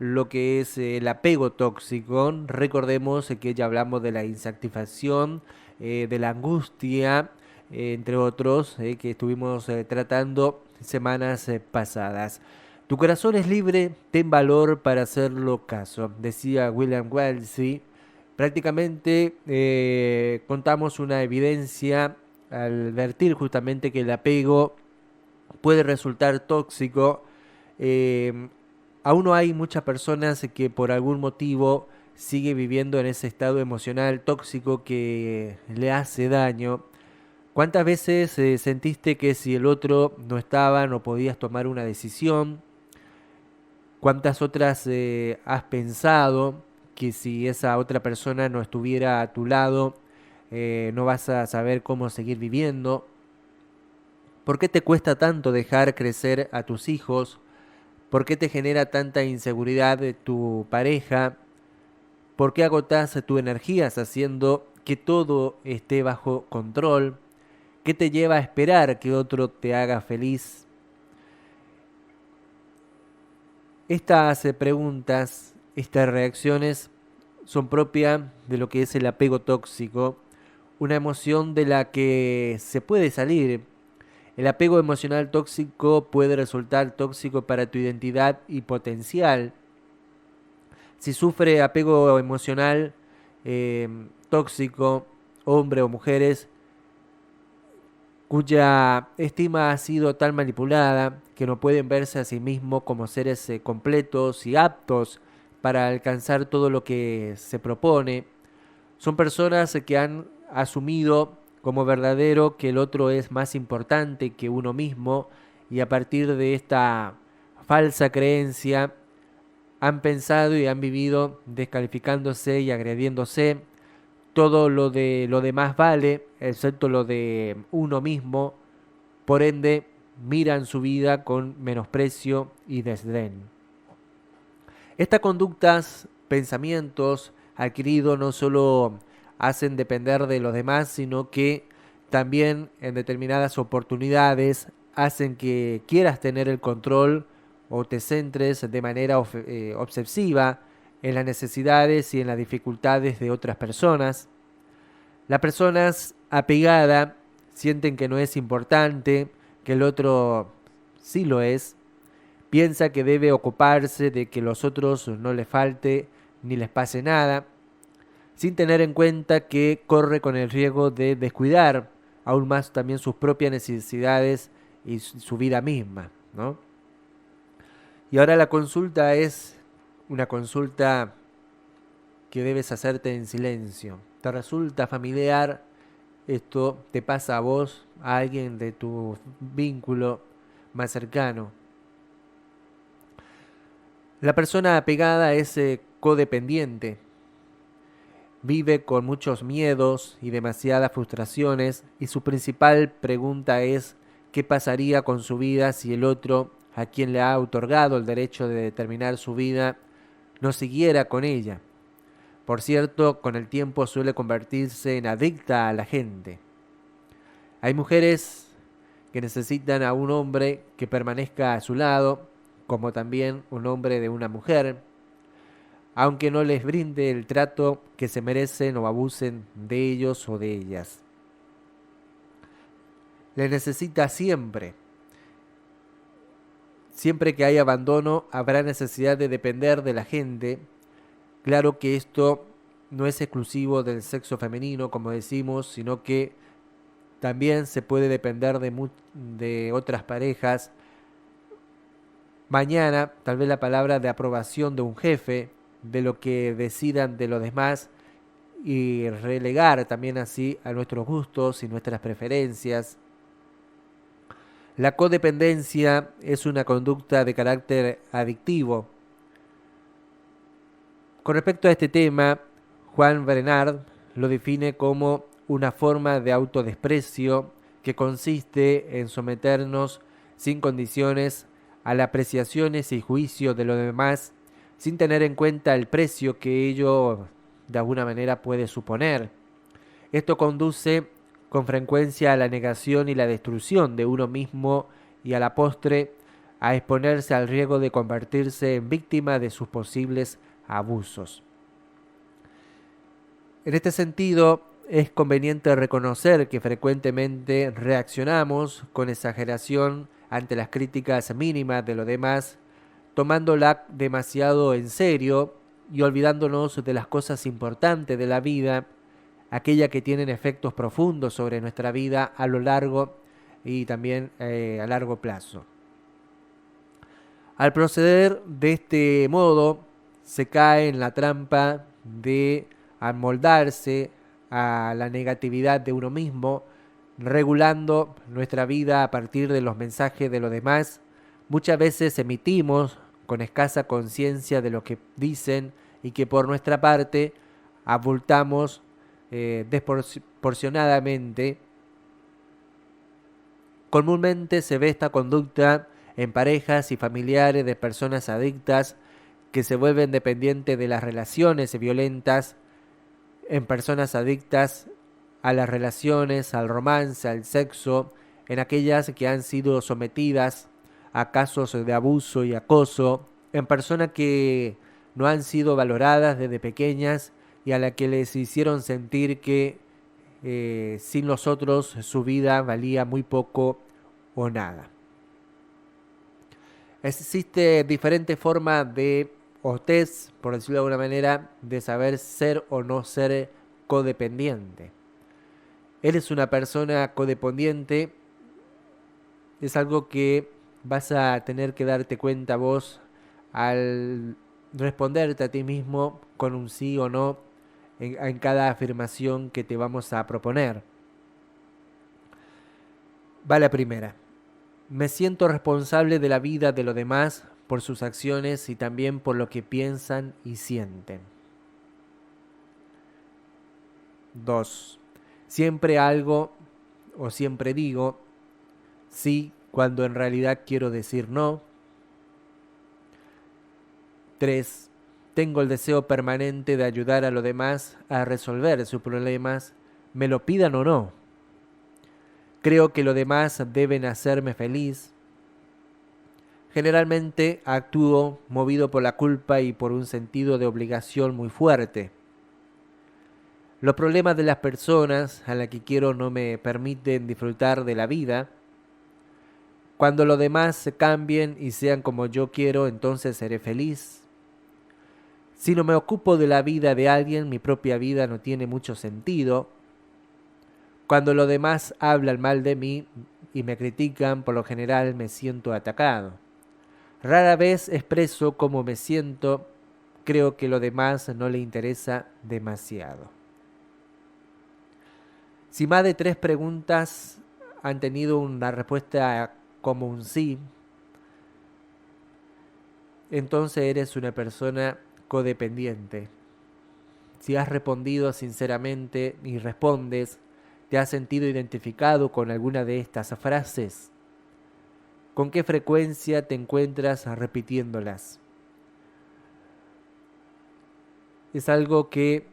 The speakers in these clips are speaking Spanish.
lo que es el apego tóxico. Recordemos que ya hablamos de la insatisfacción, de la angustia, entre otros, que estuvimos tratando semanas pasadas. Tu corazón es libre, ten valor para hacerlo caso, decía William Wellesley. Prácticamente contamos una evidencia al advertir justamente que el apego puede resultar tóxico. Eh, Aún no hay muchas personas que por algún motivo sigue viviendo en ese estado emocional tóxico que le hace daño. ¿Cuántas veces sentiste que si el otro no estaba no podías tomar una decisión? ¿Cuántas otras has pensado que si esa otra persona no estuviera a tu lado no vas a saber cómo seguir viviendo? ¿Por qué te cuesta tanto dejar crecer a tus hijos? ¿Por qué te genera tanta inseguridad de tu pareja? ¿Por qué agotas tu energías haciendo que todo esté bajo control? ¿Qué te lleva a esperar que otro te haga feliz? Estas preguntas, estas reacciones son propias de lo que es el apego tóxico, una emoción de la que se puede salir. El apego emocional tóxico puede resultar tóxico para tu identidad y potencial. Si sufre apego emocional eh, tóxico, hombre o mujeres, cuya estima ha sido tan manipulada que no pueden verse a sí mismos como seres completos y aptos para alcanzar todo lo que se propone. Son personas que han asumido como verdadero que el otro es más importante que uno mismo y a partir de esta falsa creencia han pensado y han vivido descalificándose y agrediéndose. Todo lo de lo demás vale, excepto lo de uno mismo. Por ende, miran su vida con menosprecio y desdén. Estas conductas, pensamientos adquiridos no solo hacen depender de los demás, sino que también en determinadas oportunidades hacen que quieras tener el control o te centres de manera obsesiva en las necesidades y en las dificultades de otras personas. Las personas apegadas sienten que no es importante, que el otro sí lo es, piensa que debe ocuparse de que los otros no les falte ni les pase nada, sin tener en cuenta que corre con el riesgo de descuidar aún más también sus propias necesidades y su vida misma, ¿no? Y ahora la consulta es una consulta que debes hacerte en silencio. ¿Te resulta familiar esto? ¿Te pasa a vos, a alguien de tu vínculo más cercano? La persona apegada es codependiente, vive con muchos miedos y demasiadas frustraciones y su principal pregunta es ¿qué pasaría con su vida si el otro, a quien le ha otorgado el derecho de determinar su vida, no siguiera con ella? Por cierto, con el tiempo suele convertirse en adicta a la gente. Hay mujeres que necesitan a un hombre que permanezca a su lado, como también un hombre de una mujer, aunque no les brinde el trato que se merecen o abusen de ellos o de ellas. Les necesita siempre. Siempre que hay abandono, habrá necesidad de depender de la gente. Claro que esto no es exclusivo del sexo femenino, como decimos, sino que también se puede depender de otras parejas. Mañana, tal vez la palabra de aprobación de un jefe, de lo que decidan de los demás y relegar también así a nuestros gustos y nuestras preferencias. La codependencia es una conducta de carácter adictivo. Con respecto a este tema, Juan Bernard lo define como una forma de autodesprecio que consiste en someternos sin condiciones a las apreciaciones y juicios de los demás sin tener en cuenta el precio que ello de alguna manera puede suponer. Esto conduce con frecuencia a la negación y la destrucción de uno mismo y a la postre a exponerse al riesgo de convertirse en víctima de sus posibles abusos. En este sentido, es conveniente reconocer que frecuentemente reaccionamos con exageración ante las críticas mínimas de los demás, tomándola demasiado en serio y olvidándonos de las cosas importantes de la vida, aquellas que tienen efectos profundos sobre nuestra vida a lo largo y también a largo plazo. Al proceder de este modo, se cae en la trampa de amoldarse a la negatividad de uno mismo, regulando nuestra vida a partir de los mensajes de los demás. Muchas veces emitimos con escasa conciencia de lo que dicen y que por nuestra parte abultamos desproporcionadamente. Comúnmente se ve esta conducta en parejas y familiares de personas adictas que se vuelven dependientes de las relaciones violentas, en personas adictas a las relaciones, al romance, al sexo, en aquellas que han sido sometidas a casos de abuso y acoso, en personas que no han sido valoradas desde pequeñas y a las que les hicieron sentir que sin los otros su vida valía muy poco o nada. Existe diferentes formas de, o test, por decirlo de alguna manera, de saber ser o no ser codependiente. ¿Eres una persona codependiente? Es algo que vas a tener que darte cuenta vos al responderte a ti mismo con un sí o no en cada afirmación que te vamos a proponer. Va la primera. Me siento responsable de la vida de los demás por sus acciones y también por lo que piensan y sienten. 2. Siempre algo o siempre digo sí cuando en realidad quiero decir no. 3. Tengo el deseo permanente de ayudar a los demás a resolver sus problemas, me lo pidan o no. Creo que los demás deben hacerme feliz. Generalmente actúo movido por la culpa y por un sentido de obligación muy fuerte. Los problemas de las personas a las que quiero no me permiten disfrutar de la vida. Cuando los demás cambien y sean como yo quiero, entonces seré feliz. Si no me ocupo de la vida de alguien, mi propia vida no tiene mucho sentido. Cuando los demás hablan mal de mí y me critican, por lo general me siento atacado. Rara vez expreso cómo me siento, creo que lo demás no le interesa demasiado. Si más de 3 preguntas han tenido una respuesta como un sí, entonces eres una persona codependiente. Si has respondido sinceramente y respondes, ¿te has sentido identificado con alguna de estas frases? ¿Con qué frecuencia te encuentras repitiéndolas? Es algo que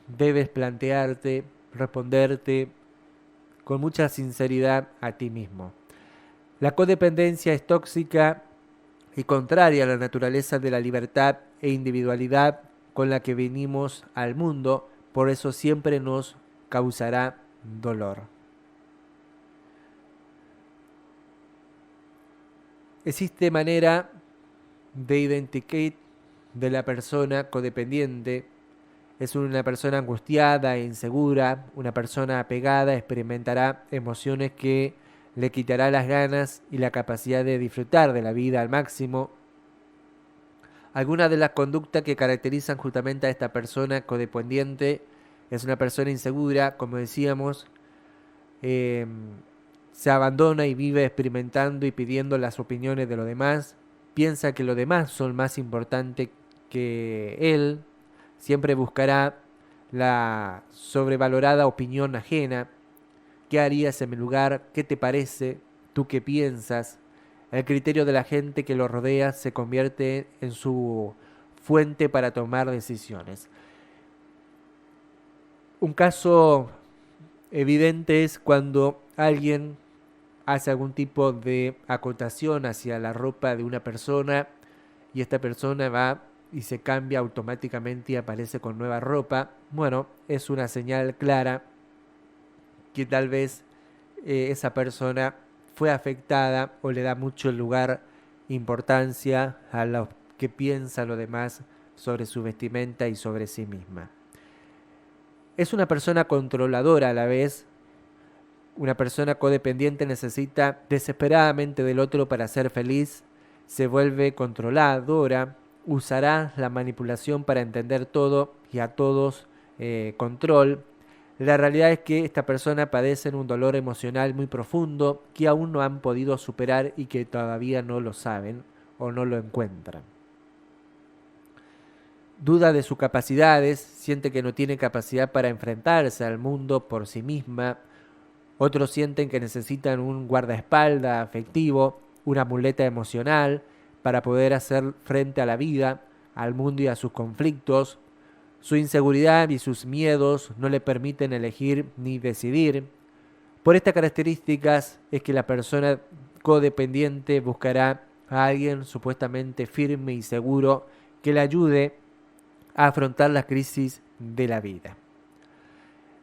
debes plantearte, responderte con mucha sinceridad a ti mismo. La codependencia es tóxica y contraria a la naturaleza de la libertad e individualidad con la que venimos al mundo, por eso siempre nos causará dolor. Existe manera de identificar de la persona codependiente. Es una persona angustiada e insegura, una persona apegada experimentará emociones que le quitará las ganas y la capacidad de disfrutar de la vida al máximo. Algunas de las conductas que caracterizan justamente a esta persona codependiente es una persona insegura, como decíamos, se abandona y vive experimentando y pidiendo las opiniones de los demás, piensa que los demás son más importantes que él, siempre buscará la sobrevalorada opinión ajena. ¿Qué harías en mi lugar? ¿Qué te parece? ¿Tú qué piensas? El criterio de la gente que lo rodea se convierte en su fuente para tomar decisiones. Un caso evidente es cuando alguien hace algún tipo de acotación hacia la ropa de una persona y esta persona va y se cambia automáticamente y aparece con nueva ropa, bueno, es una señal clara que tal vez esa persona fue afectada o le da mucho lugar, importancia a lo que piensan los demás sobre su vestimenta y sobre sí misma. Es una persona controladora a la vez. Una persona codependiente necesita desesperadamente del otro para ser feliz, se vuelve controladora, usará la manipulación para entender todo y a todos control. La realidad es que esta persona padece un dolor emocional muy profundo que aún no han podido superar y que todavía no lo saben o no lo encuentran. Duda de sus capacidades, siente que no tiene capacidad para enfrentarse al mundo por sí misma. Otros sienten que necesitan un guardaespaldas afectivo, una muleta emocional para poder hacer frente a la vida, al mundo y a sus conflictos. Su inseguridad y sus miedos no le permiten elegir ni decidir. Por estas características es que la persona codependiente buscará a alguien supuestamente firme y seguro que le ayude a afrontar las crisis de la vida.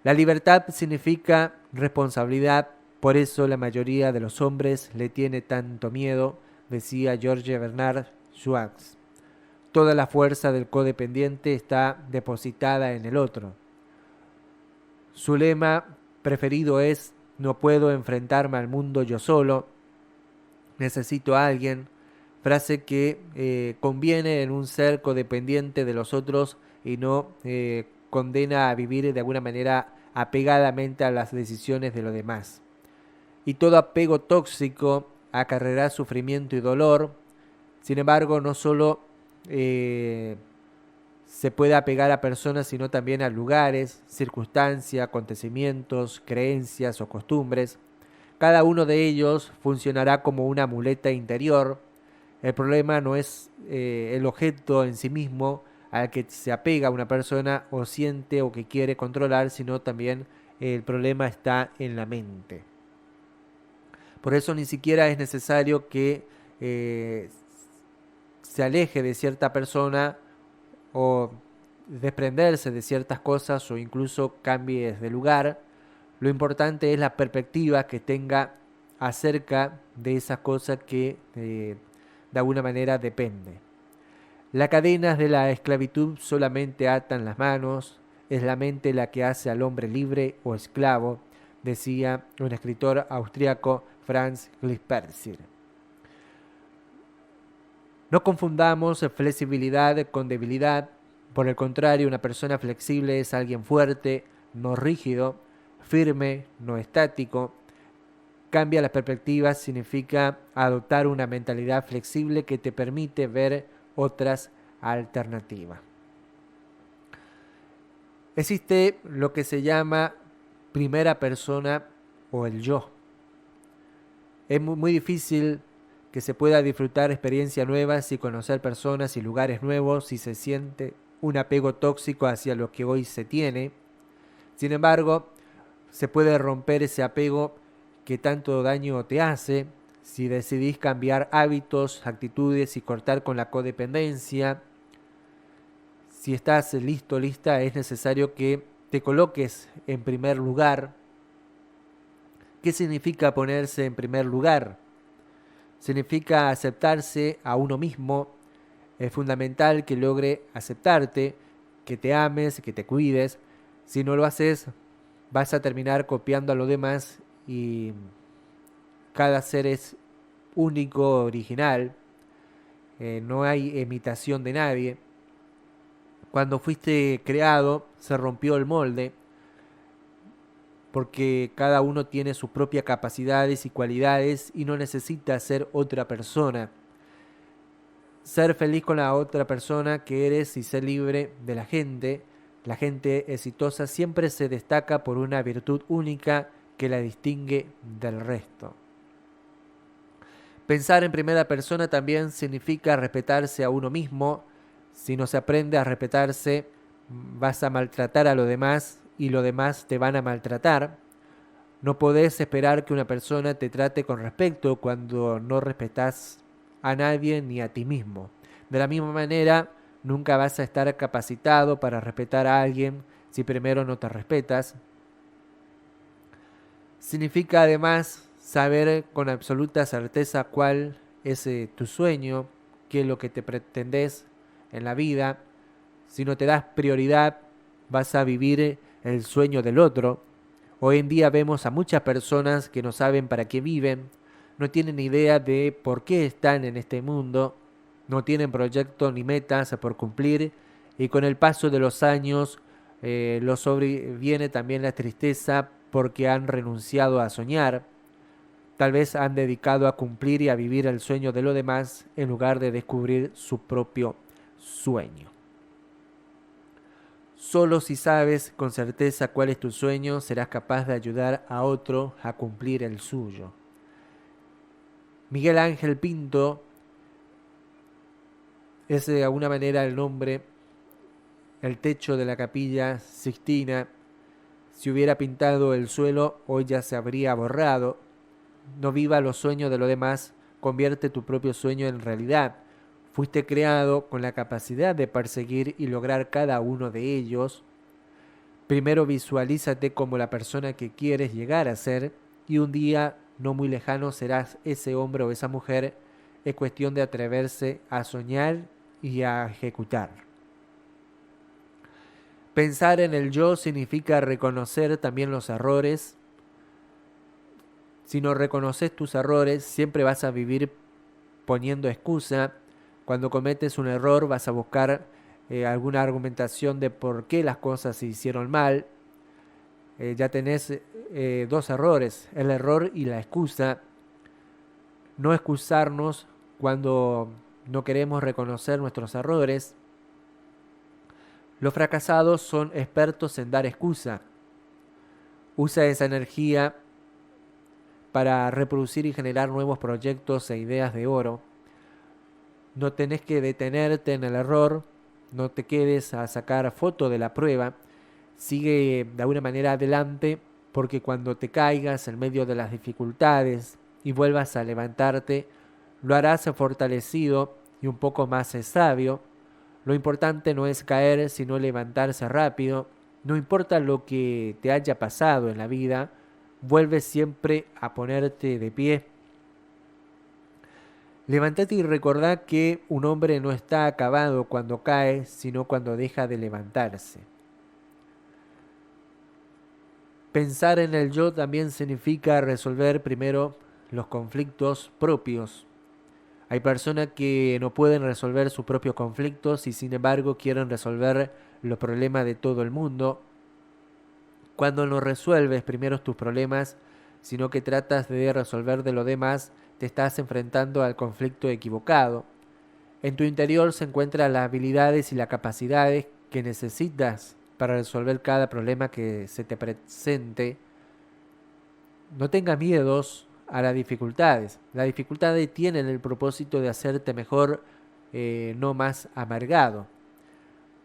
La libertad significa responsabilidad, por eso la mayoría de los hombres le tiene tanto miedo, decía George Bernard Shaw. Toda la fuerza del codependiente está depositada en el otro. Su lema preferido es: no puedo enfrentarme al mundo yo solo, necesito a alguien. Frase que conviene en un ser codependiente de los otros y no condena a vivir de alguna manera apegadamente a las decisiones de los demás. Y todo apego tóxico acarreará sufrimiento y dolor. Sin embargo, no solo se puede apegar a personas, sino también a lugares, circunstancias, acontecimientos, creencias o costumbres. Cada uno de ellos funcionará como una muleta interior. El problema no es el objeto en sí mismo al que se apega una persona o siente o que quiere controlar, sino también el problema está en la mente. Por eso ni siquiera es necesario que se aleje de cierta persona o desprenderse de ciertas cosas o incluso cambie de lugar. Lo importante es la perspectiva que tenga acerca de esas cosas que de alguna manera depende. Las cadenas de la esclavitud solamente atan las manos, es la mente la que hace al hombre libre o esclavo, decía un escritor austriaco, Franz Glispersir. No confundamos flexibilidad con debilidad. Por el contrario, una persona flexible es alguien fuerte, no rígido, firme, no estático. Cambia las perspectivas significa adoptar una mentalidad flexible que te permite ver otras alternativas. Existe lo que se llama primera persona o el yo. Es muy difícil que se pueda disfrutar experiencias nuevas y conocer personas y lugares nuevos si se siente un apego tóxico hacia lo que hoy se tiene. Sin embargo, se puede romper ese apego que tanto daño te hace si decidís cambiar hábitos, actitudes y cortar con la codependencia. Si estás listo, lista, es necesario que te coloques en primer lugar. ¿Qué significa ponerse en primer lugar? Significa aceptarse a uno mismo. Es fundamental que logre aceptarte, que te ames, que te cuides. Si no lo haces, vas a terminar copiando a los demás y cada ser es único, original. No hay imitación de nadie. Cuando fuiste creado, se rompió el molde, porque cada uno tiene sus propias capacidades y cualidades y no necesita ser otra persona. Ser feliz con la otra persona que eres y ser libre de la gente. La gente exitosa siempre se destaca por una virtud única que la distingue del resto. Pensar en primera persona también significa respetarse a uno mismo. Si no se aprende a respetarse, vas a maltratar a los demás y los demás te van a maltratar. No podés esperar que una persona te trate con respeto cuando no respetás a nadie ni a ti mismo. De la misma manera, nunca vas a estar capacitado para respetar a alguien si primero no te respetas. Significa además saber con absoluta certeza cuál es tu sueño, qué es lo que te pretendés en la vida. Si no te das prioridad, vas a vivir el sueño del otro. Hoy en día vemos a muchas personas que no saben para qué viven, no tienen idea de por qué están en este mundo, no tienen proyectos ni metas por cumplir y con el paso de los años los sobreviene también la tristeza porque han renunciado a soñar. Tal vez han dedicado a cumplir y a vivir el sueño de los demás en lugar de descubrir su propio sueño. Solo si sabes con certeza cuál es tu sueño, serás capaz de ayudar a otro a cumplir el suyo. Miguel Ángel Pinto es de alguna manera el nombre, el techo de la Capilla Sixtina. Si hubiera pintado el suelo, hoy ya se habría borrado. No viva los sueños de los demás, convierte tu propio sueño en realidad. Fuiste creado con la capacidad de perseguir y lograr cada uno de ellos. Primero visualízate como la persona que quieres llegar a ser y un día no muy lejano serás ese hombre o esa mujer. Es cuestión de atreverse a soñar y a ejecutar. Pensar en el yo significa reconocer también los errores. Si no reconoces tus errores, siempre vas a vivir poniendo excusa. Cuando cometes un error vas a buscar alguna argumentación de por qué las cosas se hicieron mal. Ya tenés dos errores, el error y la excusa. No excusarnos cuando no queremos reconocer nuestros errores. Los fracasados son expertos en dar excusa. Usa esa energía para reproducir y generar nuevos proyectos e ideas de oro. No tenés que detenerte en el error, no te quedes a sacar foto de la prueba, sigue de alguna manera adelante porque cuando te caigas en medio de las dificultades y vuelvas a levantarte, lo harás fortalecido y un poco más sabio. Lo importante no es caer, sino levantarse rápido. No importa lo que te haya pasado en la vida, vuelve siempre a ponerte de pie. Levántate y recordá que un hombre no está acabado cuando cae, sino cuando deja de levantarse. Pensar en el yo también significa resolver primero los conflictos propios. Hay personas que no pueden resolver sus propios conflictos y sin embargo quieren resolver los problemas de todo el mundo. Cuando no resuelves primero tus problemas, sino que tratas de resolver de lo demás, te estás enfrentando al conflicto equivocado. En tu interior se encuentran las habilidades y las capacidades que necesitas para resolver cada problema que se te presente. No tengas miedos a las dificultades. Las dificultades tienen el propósito de hacerte mejor, no más amargado.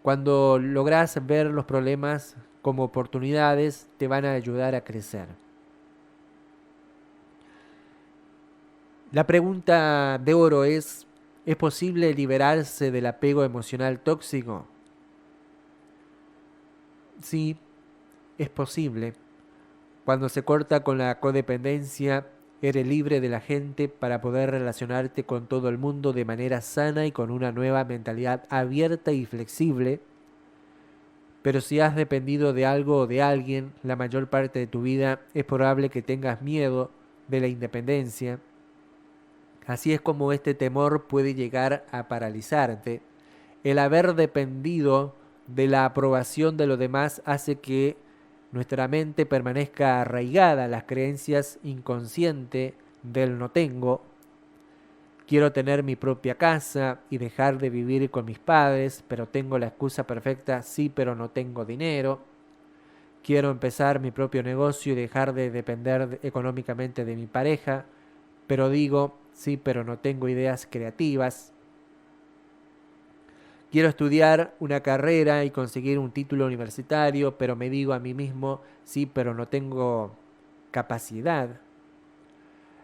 Cuando logras ver los problemas como oportunidades, te van a ayudar a crecer. La pregunta de oro ¿es posible liberarse del apego emocional tóxico? Sí, es posible. Cuando se corta con la codependencia, eres libre de la gente para poder relacionarte con todo el mundo de manera sana y con una nueva mentalidad abierta y flexible. Pero si has dependido de algo o de alguien la mayor parte de tu vida, es probable que tengas miedo de la independencia. Así es como este temor puede llegar a paralizarte. El haber dependido de la aprobación de los demás hace que nuestra mente permanezca arraigada a las creencias inconscientes del no tengo. Quiero tener mi propia casa y dejar de vivir con mis padres, pero tengo la excusa perfecta, sí, pero no tengo dinero. Quiero empezar mi propio negocio y dejar de depender económicamente de mi pareja, pero digo, sí, pero no tengo ideas creativas. Quiero estudiar una carrera y conseguir un título universitario, pero me digo a mí mismo, sí, pero no tengo capacidad.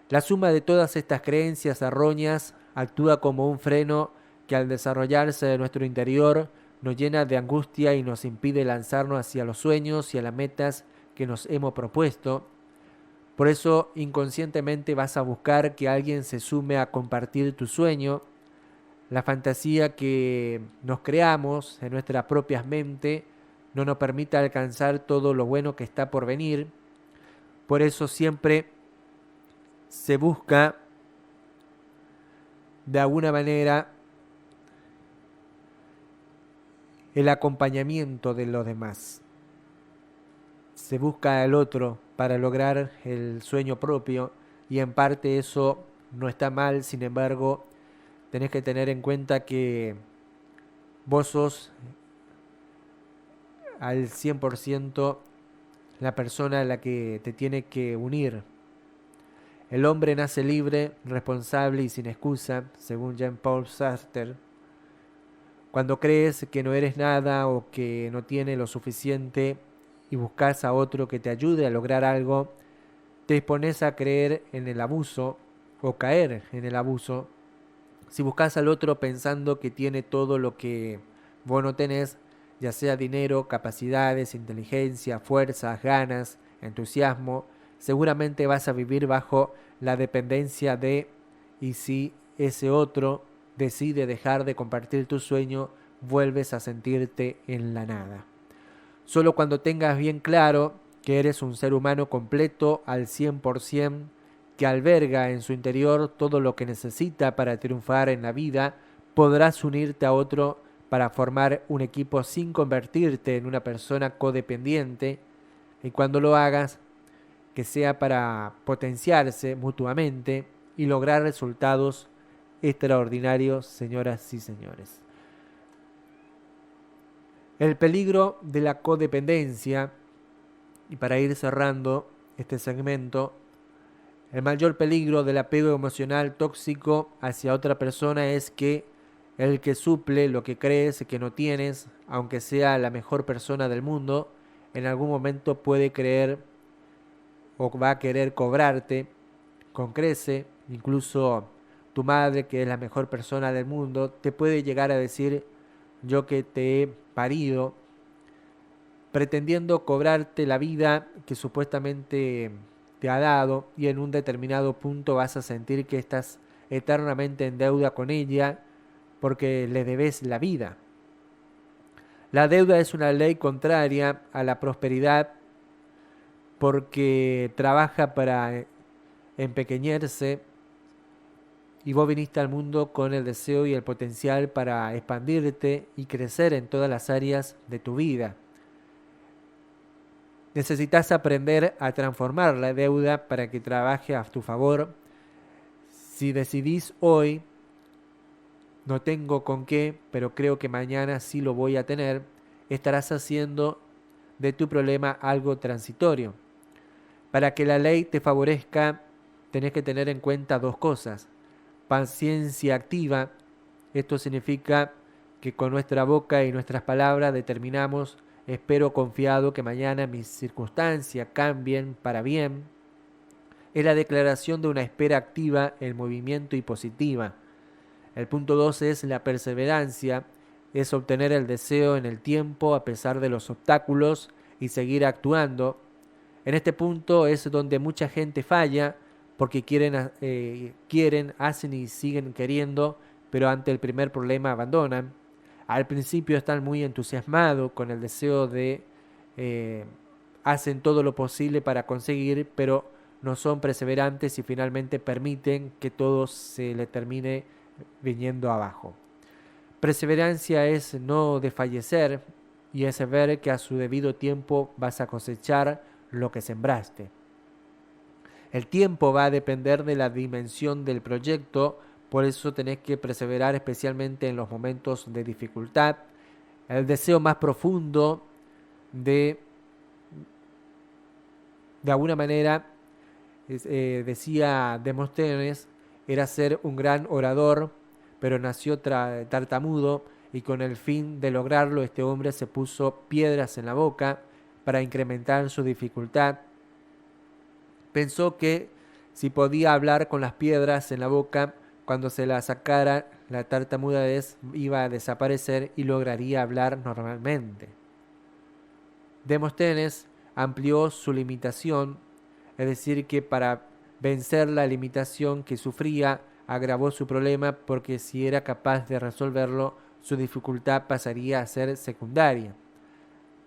La suma de todas estas creencias erróneas actúa como un freno que al desarrollarse de nuestro interior nos llena de angustia y nos impide lanzarnos hacia los sueños y a las metas que nos hemos propuesto. Por eso inconscientemente vas a buscar que alguien se sume a compartir tu sueño. La fantasía que nos creamos en nuestras propias mentes no nos permite alcanzar todo lo bueno que está por venir. Por eso siempre se busca de alguna manera el acompañamiento de los demás. Se busca al otro para lograr el sueño propio y en parte eso no está mal. Sin embargo, tenés que tener en cuenta que vos sos al 100% la persona a la que te tiene que unir. El hombre nace libre, responsable y sin excusa, según Jean-Paul Sartre. Cuando crees que no eres nada o que no tienes lo suficiente y buscas a otro que te ayude a lograr algo, te expones a creer en el abuso o caer en el abuso. Si buscas al otro pensando que tiene todo lo que vos no tenés, ya sea dinero, capacidades, inteligencia, fuerzas, ganas, entusiasmo, seguramente vas a vivir bajo la dependencia de, y si ese otro decide dejar de compartir tu sueño, vuelves a sentirte en la nada. Solo cuando tengas bien claro que eres un ser humano completo al 100%, que alberga en su interior todo lo que necesita para triunfar en la vida, podrás unirte a otro para formar un equipo sin convertirte en una persona codependiente, y cuando lo hagas, que sea para potenciarse mutuamente y lograr resultados extraordinarios, señoras y señores. El peligro de la codependencia, y para ir cerrando este segmento, el mayor peligro del apego emocional tóxico hacia otra persona es que el que suple lo que crees que no tienes, aunque sea la mejor persona del mundo, en algún momento puede creer o va a querer cobrarte con crece. Incluso tu madre, que es la mejor persona del mundo, te puede llegar a decir: yo que te he parido, pretendiendo cobrarte la vida que supuestamente te ha dado, y en un determinado punto vas a sentir que estás eternamente en deuda con ella porque le debes la vida. La deuda es una ley contraria a la prosperidad porque trabaja para empequeñarse, y vos viniste al mundo con el deseo y el potencial para expandirte y crecer en todas las áreas de tu vida. Necesitas aprender a transformar la deuda para que trabaje a tu favor. Si decidís hoy, no tengo con qué, pero creo que mañana sí lo voy a tener, estarás haciendo de tu problema algo transitorio. Para que la ley te favorezca, tenés que tener en cuenta dos cosas. Paciencia activa. Esto significa que con nuestra boca y nuestras palabras determinamos: espero confiado que mañana mis circunstancias cambien para bien. Es la declaración de una espera activa en movimiento y positiva. El punto 2 es la perseverancia. Es obtener el deseo en el tiempo a pesar de los obstáculos y seguir actuando. En este punto es donde mucha gente falla, porque quieren, hacen y siguen queriendo, pero ante el primer problema abandonan. Al principio están muy entusiasmados con el deseo de, hacen todo lo posible para conseguir, pero no son perseverantes y finalmente permiten que todo se le termine viniendo abajo. Perseverancia es no desfallecer, y es ver que a su debido tiempo vas a cosechar lo que sembraste. El tiempo va a depender de la dimensión del proyecto, por eso tenés que perseverar especialmente en los momentos de dificultad. El deseo más profundo de alguna manera, decía Demóstenes, era ser un gran orador, pero nació tartamudo, y con el fin de lograrlo este hombre se puso piedras en la boca para incrementar su dificultad. Pensó que si podía hablar con las piedras en la boca, cuando se la sacara, la tartamudez iba a desaparecer y lograría hablar normalmente. Demóstenes amplió su limitación, es decir, que para vencer la limitación que sufría, agravó su problema porque si era capaz de resolverlo, su dificultad pasaría a ser secundaria.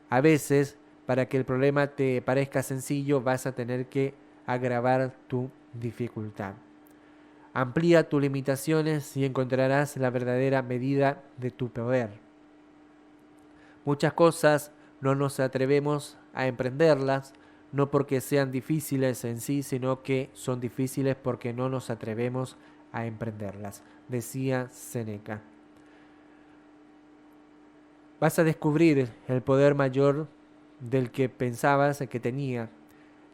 A veces, para que el problema te parezca sencillo, vas a tener que agravar tu dificultad. Amplía tus limitaciones y encontrarás la verdadera medida de tu poder. Muchas cosas no nos atrevemos a emprenderlas, no porque sean difíciles en sí, sino que son difíciles porque no nos atrevemos a emprenderlas, decía Séneca. Vas a descubrir el poder mayor del que pensabas que tenía.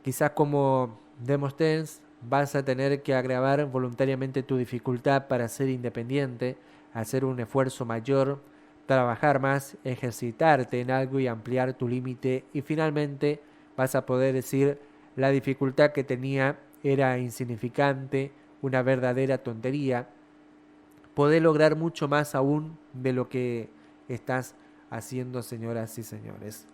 Quizás como Demóstenes vas a tener que agravar voluntariamente tu dificultad para ser independiente, hacer un esfuerzo mayor, trabajar más, ejercitarte en algo y ampliar tu límite, y finalmente vas a poder decir la dificultad que tenía era insignificante, una verdadera tontería. Podés lograr mucho más aún de lo que estás haciendo, señoras y señores.